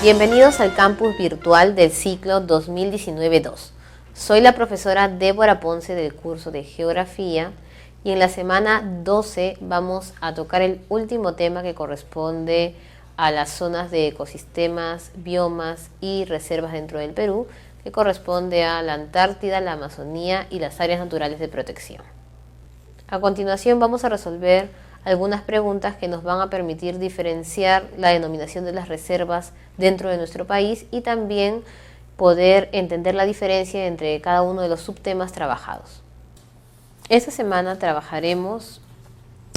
Bienvenidos al campus virtual del ciclo 2019-2. Soy la profesora Débora Ponce del curso de Geografía y en la semana 12 vamos a tocar el último tema que corresponde a las zonas de ecosistemas, biomas y reservas dentro del Perú, que corresponde a la Antártida, la Amazonía y las áreas naturales de protección. A continuación vamos a resolver algunas preguntas que nos van a permitir diferenciar la denominación de las reservas dentro de nuestro país y también poder entender la diferencia entre cada uno de los subtemas trabajados. Esta semana trabajaremos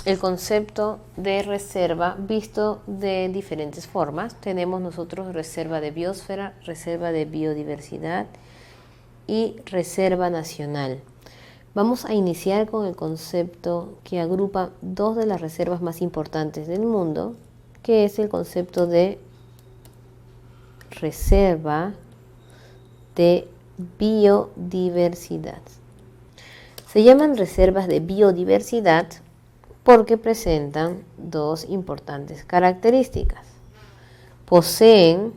el concepto de reserva visto de diferentes formas. Tenemos nosotros reserva de biosfera, reserva de biodiversidad y reserva nacional. Vamos a iniciar con el concepto que agrupa dos de las reservas más importantes del mundo, que es el concepto de reserva de biodiversidad. Se llaman reservas de biodiversidad porque presentan dos importantes características. Poseen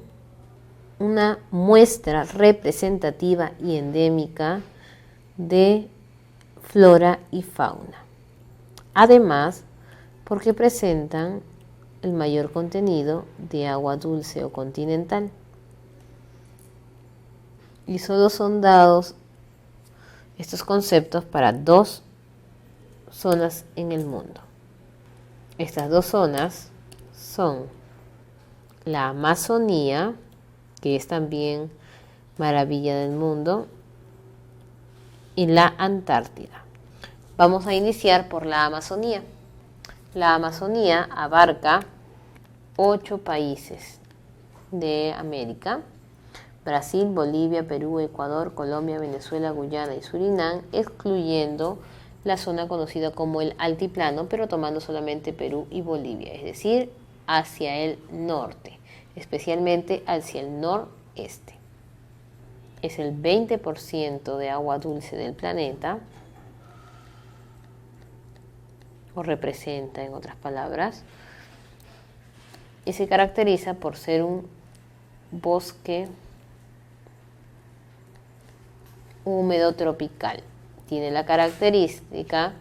una muestra representativa y endémica de flora y fauna. Además, porque presentan el mayor contenido de agua dulce o continental. Y solo son dados estos conceptos para dos zonas en el mundo. Estas dos zonas son la Amazonía, que es también maravilla del mundo, y la Antártida. Vamos a iniciar por la Amazonía. La Amazonía abarca 8 países de América: Brasil, Bolivia, Perú, Ecuador, Colombia, Venezuela, Guyana y Surinam, excluyendo la zona conocida como el Altiplano, pero tomando solamente Perú y Bolivia, es decir, hacia el norte, especialmente hacia el noreste. Es el 20% de agua dulce del planeta, o representa, en otras palabras, y se caracteriza por ser un bosque húmedo tropical. Tiene la característica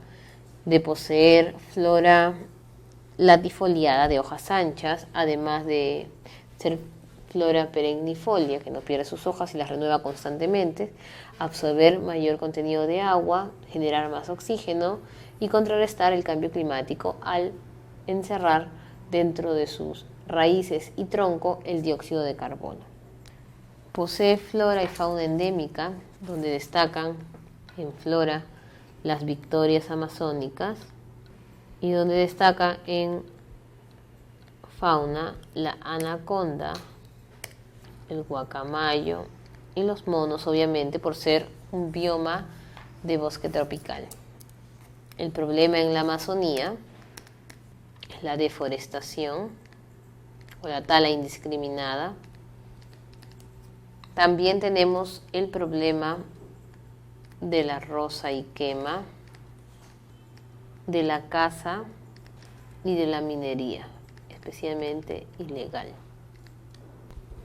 de poseer flora latifoliada de hojas anchas, además de ser flora perennifolia, que no pierde sus hojas y las renueva constantemente, absorber mayor contenido de agua, generar más oxígeno y contrarrestar el cambio climático al encerrar dentro de sus raíces y tronco el dióxido de carbono. Posee flora y fauna endémica, donde destacan en flora las victorias amazónicas y donde destaca en fauna la anaconda, el guacamayo y los monos, obviamente por ser un bioma de bosque tropical. El problema en la Amazonía es la deforestación o la tala indiscriminada. También tenemos el problema de la roza y quema, de la caza y de la minería, especialmente ilegal.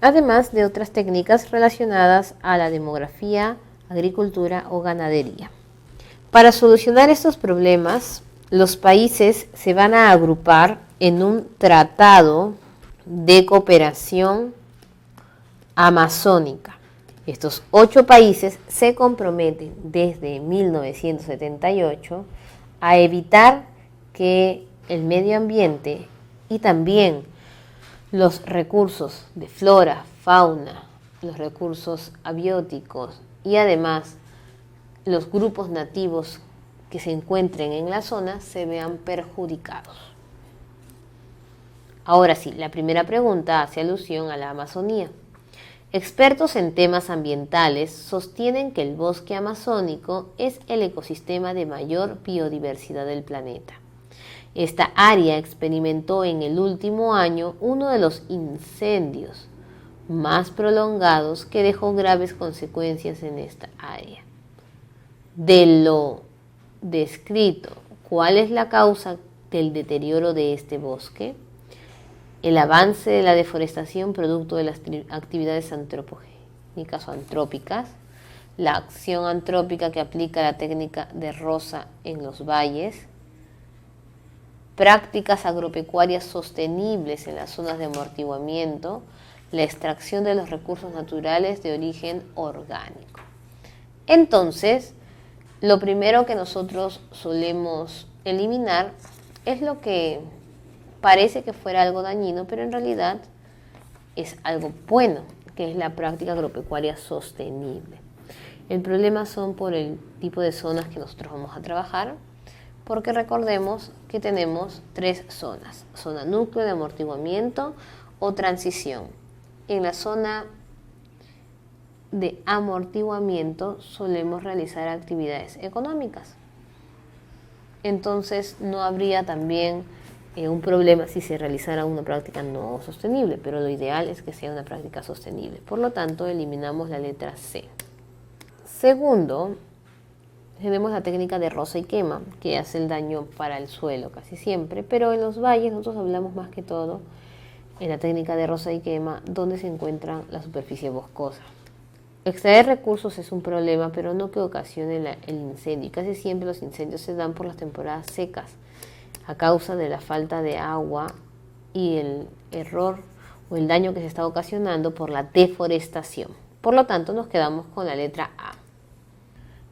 Además de otras técnicas relacionadas a la demografía, agricultura o ganadería. Para solucionar estos problemas, los países se van a agrupar en un tratado de cooperación amazónica. Estos 8 países se comprometen desde 1978 a evitar que el medio ambiente y también los recursos de flora, fauna, los recursos abióticos y además los grupos nativos que se encuentren en la zona se vean perjudicados. Ahora sí, la primera pregunta hace alusión a la Amazonía. Expertos en temas ambientales sostienen que el bosque amazónico es el ecosistema de mayor biodiversidad del planeta. Esta área experimentó en el último año uno de los incendios más prolongados que dejó graves consecuencias en esta área. De lo descrito, ¿cuál es la causa del deterioro de este bosque? el avance de la deforestación producto de las actividades antropogénicas o antrópicas, la acción antrópica que aplica la técnica de Rosa en los valles, prácticas agropecuarias sostenibles en las zonas de amortiguamiento, la extracción de los recursos naturales de origen orgánico. Entonces, lo primero que nosotros solemos eliminar es lo que parece que fuera algo dañino, pero en realidad es algo bueno, que es la práctica agropecuaria sostenible. El problema son por el tipo de zonas que nosotros vamos a trabajar, porque recordemos que tenemos 3 zonas: zona núcleo de amortiguamiento o transición. En la zona de amortiguamiento solemos realizar actividades económicas. Entonces no habría también un problema si se realizara una práctica no sostenible, pero lo ideal es que sea una práctica sostenible. Por lo tanto, eliminamos la letra C. Segundo, tenemos la técnica de roza y quema, que hace el daño para el suelo casi siempre, pero en los valles nosotros hablamos más que todo en la técnica de roza y quema, donde se encuentra la superficie boscosa. Extraer recursos es un problema, pero no que ocasione el incendio. Y casi siempre los incendios se dan por las temporadas secas, a causa de la falta de agua y el error o el daño que se está ocasionando por la deforestación. Por lo tanto, nos quedamos con la letra A.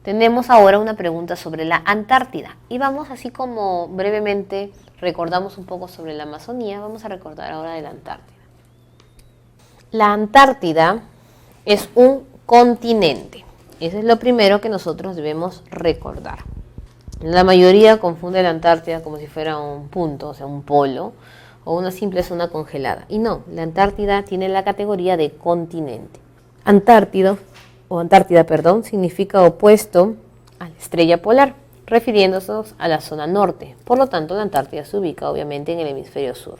Tenemos ahora una pregunta sobre la Antártida y vamos, así como brevemente recordamos un poco sobre la Amazonía, vamos a recordar ahora de la Antártida. La Antártida es un continente. Eso es lo primero que nosotros debemos recordar. La mayoría confunde la Antártida como si fuera un punto, o sea, un polo, o una simple zona congelada. Y no, la Antártida tiene la categoría de continente. Antártida, significa opuesto a la estrella polar, refiriéndose a la zona norte. Por lo tanto, la Antártida se ubica obviamente en el hemisferio sur.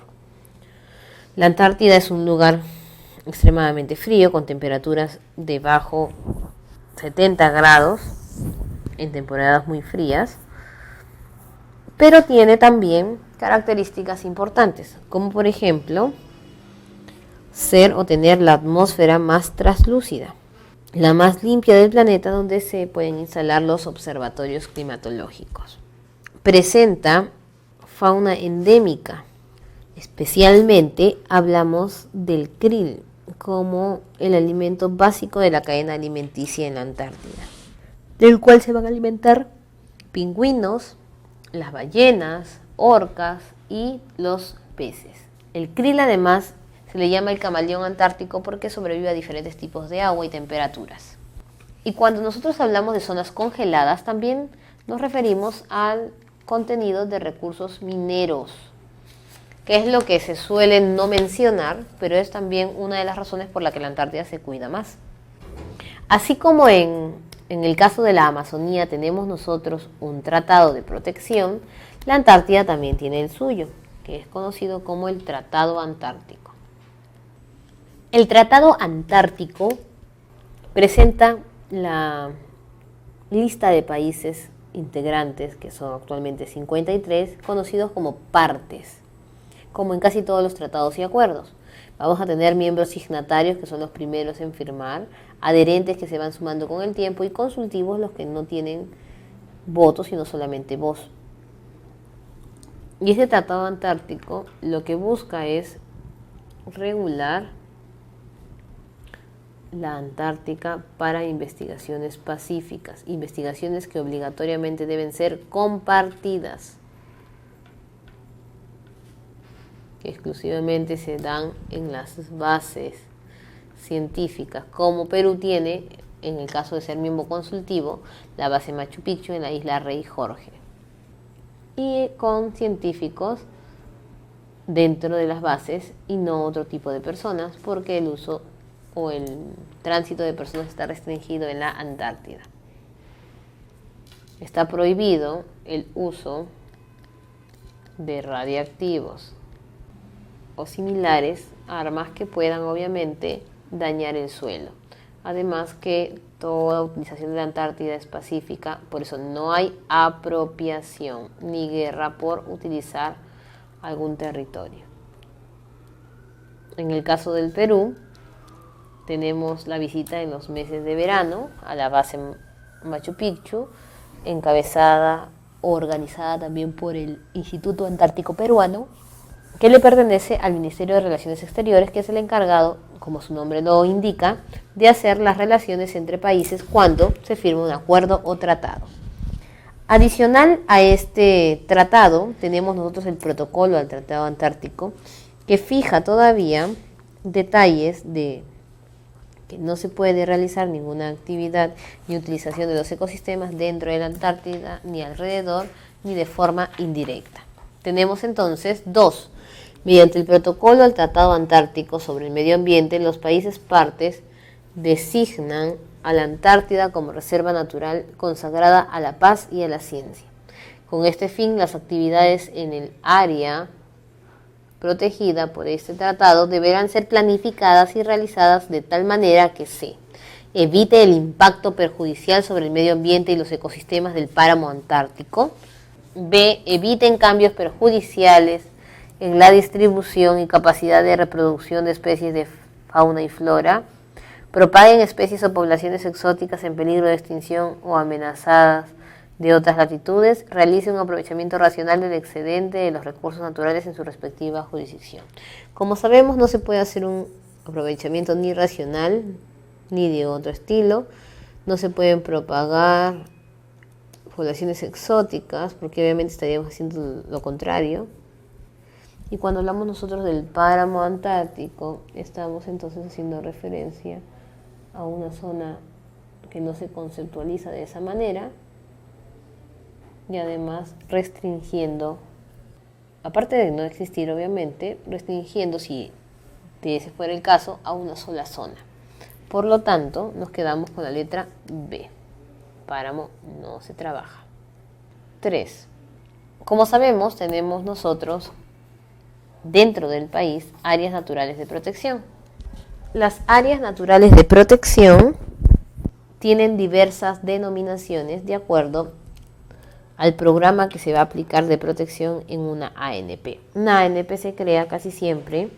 La Antártida es un lugar extremadamente frío, con temperaturas de bajo 70 grados en temporadas muy frías, pero tiene también características importantes, como por ejemplo ser o tener la atmósfera más translúcida, la más limpia del planeta, donde se pueden instalar los observatorios climatológicos. Presenta fauna endémica, especialmente hablamos del krill como el alimento básico de la cadena alimenticia en la Antártida, del cual se van a alimentar pingüinos, las ballenas, orcas y los peces. El krill además se le llama el camaleón antártico porque sobrevive a diferentes tipos de agua y temperaturas. Y cuando nosotros hablamos de zonas congeladas, también nos referimos al contenido de recursos mineros, que es lo que se suele no mencionar, pero es también una de las razones por la que la Antártida se cuida más. Así como en el caso de la Amazonía tenemos nosotros un tratado de protección, la Antártida también tiene el suyo, que es conocido como el Tratado Antártico. El Tratado Antártico presenta la lista de países integrantes, que son actualmente 53, conocidos como partes, como en casi todos los tratados y acuerdos. Vamos a tener miembros signatarios, que son los primeros en firmar, adherentes que se van sumando con el tiempo, y consultivos, los que no tienen voto, sino solamente voz. Y este Tratado Antártico lo que busca es regular la Antártica para investigaciones pacíficas, investigaciones que obligatoriamente deben ser compartidas, que exclusivamente se dan en las bases científicas, como Perú tiene, en el caso de ser miembro consultivo, la base Machu Picchu en la isla Rey Jorge, y con científicos dentro de las bases y no otro tipo de personas, porque el uso o el tránsito de personas está restringido en la Antártida. Está prohibido el uso de radiactivos o similares, armas que puedan obviamente dañar el suelo. Además que toda utilización de la Antártida es pacífica, por eso no hay apropiación ni guerra por utilizar algún territorio. En el caso del Perú, tenemos la visita en los meses de verano a la base Machu Picchu, encabezada o organizada también por el Instituto Antártico Peruano, que le pertenece al Ministerio de Relaciones Exteriores, que es el encargado, como su nombre lo indica, de hacer las relaciones entre países cuando se firma un acuerdo o tratado. Adicional a este tratado, tenemos nosotros el protocolo al Tratado Antártico, que fija todavía detalles de que no se puede realizar ninguna actividad ni utilización de los ecosistemas dentro de la Antártida, ni alrededor, ni de forma indirecta. Tenemos entonces dos. Mediante el protocolo al Tratado Antártico sobre el medio ambiente, los países partes designan a la Antártida como reserva natural consagrada a la paz y a la ciencia. Con este fin, las actividades en el área protegida por este tratado deberán ser planificadas y realizadas de tal manera que se evite el impacto perjudicial sobre el medio ambiente y los ecosistemas del páramo antártico. B. Eviten cambios perjudiciales en la distribución y capacidad de reproducción de especies de fauna y flora. Propaguen especies o poblaciones exóticas en peligro de extinción o amenazadas de otras latitudes. Realice un aprovechamiento racional del excedente de los recursos naturales en su respectiva jurisdicción. Como sabemos, no se puede hacer un aprovechamiento ni racional ni de otro estilo. No se pueden propagar poblaciones exóticas porque obviamente estaríamos haciendo lo contrario. Y cuando hablamos nosotros del páramo antártico, estamos entonces haciendo referencia a una zona que no se conceptualiza de esa manera y además restringiendo, aparte de no existir obviamente, restringiendo, si de ese fuera el caso, a una sola zona. Por lo tanto, nos quedamos con la letra B. Páramo no se trabaja. 3. Como sabemos, tenemos nosotros dentro del país áreas naturales de protección. Las áreas naturales de protección tienen diversas denominaciones de acuerdo al programa que se va a aplicar de protección en una ANP. Una ANP se crea casi siempre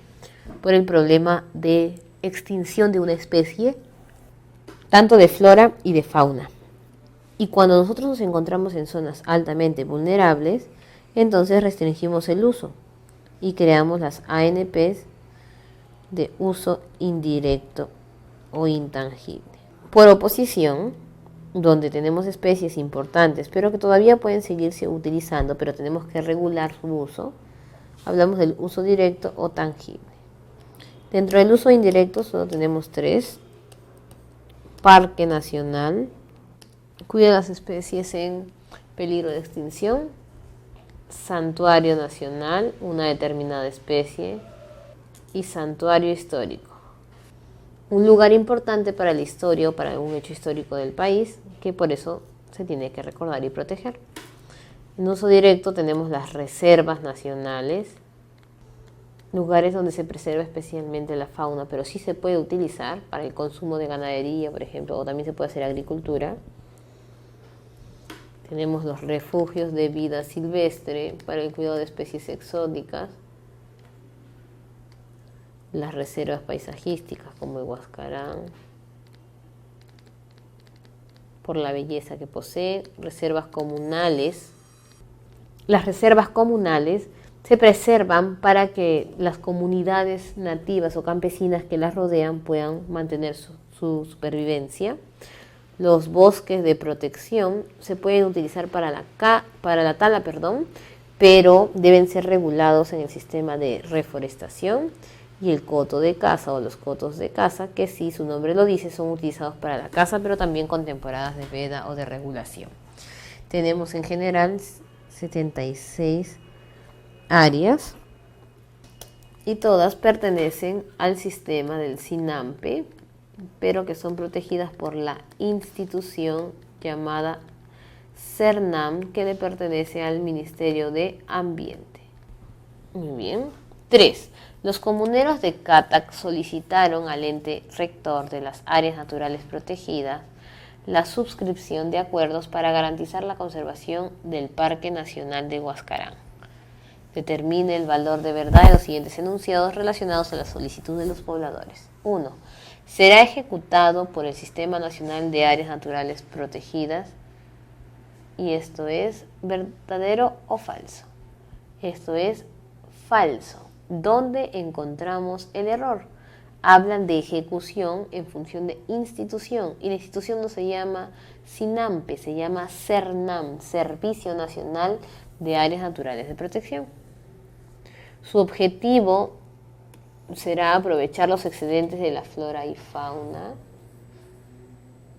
por el problema de extinción de una especie, tanto de flora y de fauna. Y cuando nosotros nos encontramos en zonas altamente vulnerables, entonces restringimos el uso y creamos las ANPs de uso indirecto o intangible. Por oposición, donde tenemos especies importantes, pero que todavía pueden seguirse utilizando, pero tenemos que regular su uso, hablamos del uso directo o tangible. Dentro del uso indirecto solo tenemos 3. Parque Nacional, cuida las especies en peligro de extinción. Santuario Nacional, una determinada especie. Y santuario histórico, un lugar importante para la historia o para algún hecho histórico del país, que por eso se tiene que recordar y proteger. En uso directo tenemos las reservas nacionales, lugares donde se preserva especialmente la fauna, pero sí se puede utilizar para el consumo de ganadería, por ejemplo, o también se puede hacer agricultura. Tenemos los refugios de vida silvestre para el cuidado de especies exóticas. Las reservas paisajísticas como el Huascarán, por la belleza que posee. Reservas comunales. Las reservas comunales se preservan para que las comunidades nativas o campesinas que las rodean puedan mantener su supervivencia. Los bosques de protección se pueden utilizar para la tala, pero deben ser regulados en el sistema de reforestación. Y el coto de caza o los cotos de caza, que sí, su nombre lo dice, son utilizados para la caza, pero también con temporadas de veda o de regulación. Tenemos en general 76 áreas y todas pertenecen al sistema del CINAMPE, pero que son protegidas por la institución llamada CERNAM, que le pertenece al Ministerio de Ambiente. Muy bien. 3. Los comuneros de Catac solicitaron al ente rector de las áreas naturales protegidas la suscripción de acuerdos para garantizar la conservación del Parque Nacional de Huascarán. Determine el valor de verdad de los siguientes enunciados relacionados a la solicitud de los pobladores. 1. Será ejecutado por el Sistema Nacional de Áreas Naturales Protegidas. Y esto es verdadero o falso. Esto es falso. ¿Dónde encontramos el error? Hablan de ejecución en función de institución. Y la institución no se llama SINAMPE, se llama CERNAM, Servicio Nacional de Áreas Naturales de Protección. Su objetivo será aprovechar los excedentes de la flora y fauna.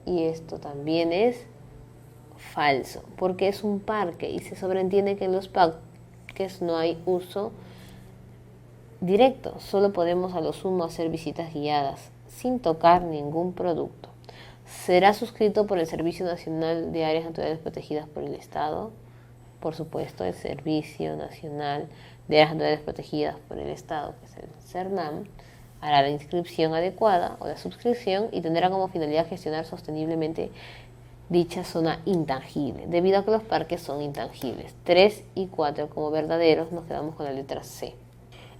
Y esto también es falso, porque es un parque y se sobreentiende que en los parques no hay uso directo. Solo podemos a lo sumo hacer visitas guiadas sin tocar ningún producto. ¿Será suscrito por el Servicio Nacional de Áreas Naturales Protegidas por el Estado? Por supuesto, el Servicio Nacional de Áreas Naturales Protegidas por el Estado, que es el CERNAM, hará la inscripción adecuada o la suscripción y tendrá como finalidad gestionar sosteniblemente dicha zona intangible, debido a que los parques son intangibles. 3 y 4 como verdaderos, nos quedamos con la letra C.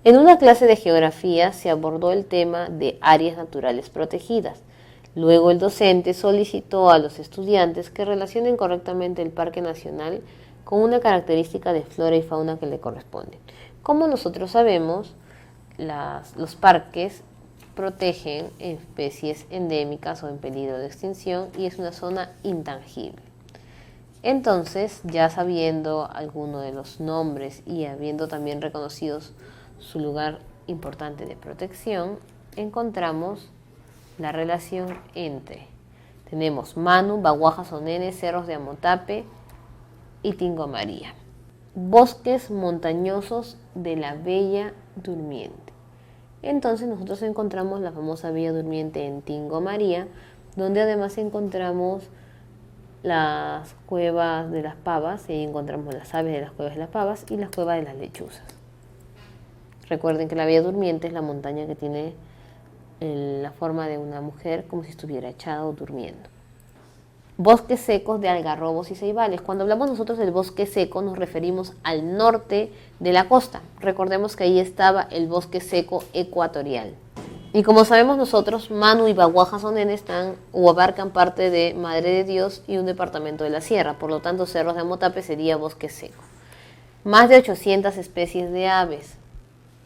En una clase de geografía se abordó el tema de áreas naturales protegidas. Luego el docente solicitó a los estudiantes que relacionen correctamente el Parque Nacional con una característica de flora y fauna que le corresponde. Como nosotros sabemos, los parques protegen especies endémicas o en peligro de extinción y es una zona intangible. Entonces, ya sabiendo alguno de los nombres y habiendo también reconocidos su lugar importante de protección, encontramos la relación entre, tenemos Manu, Baguaja, Sonene, Cerros de Amotape y Tingo María. Bosques montañosos de la Bella Durmiente. Entonces nosotros encontramos la famosa Bella Durmiente en Tingo María, donde además encontramos las cuevas de las pavas, y ahí encontramos las aves de las cuevas de las pavas y las cuevas de las lechuzas. Recuerden que la Bella Durmiente es la montaña que tiene la forma de una mujer como si estuviera echada o durmiendo. Bosques secos de algarrobos y ceibales. Cuando hablamos nosotros del bosque seco nos referimos al norte de la costa. Recordemos que ahí estaba el bosque seco ecuatorial. Y como sabemos nosotros, Manu y Baguaja Sonene están o abarcan parte de Madre de Dios y un departamento de la sierra. Por lo tanto, Cerros de Amotape sería bosque seco. Más de 800 especies de aves.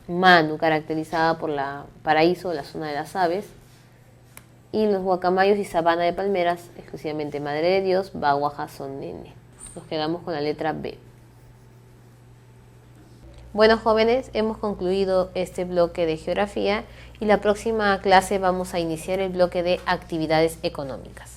Manu, caracterizada por la paraíso, la zona de las aves. Y los guacamayos y sabana de palmeras, exclusivamente Madre de Dios, Baguaja Sonene. Nos quedamos con la letra B. Bueno, jóvenes, hemos concluido este bloque de geografía y la próxima clase vamos a iniciar el bloque de actividades económicas.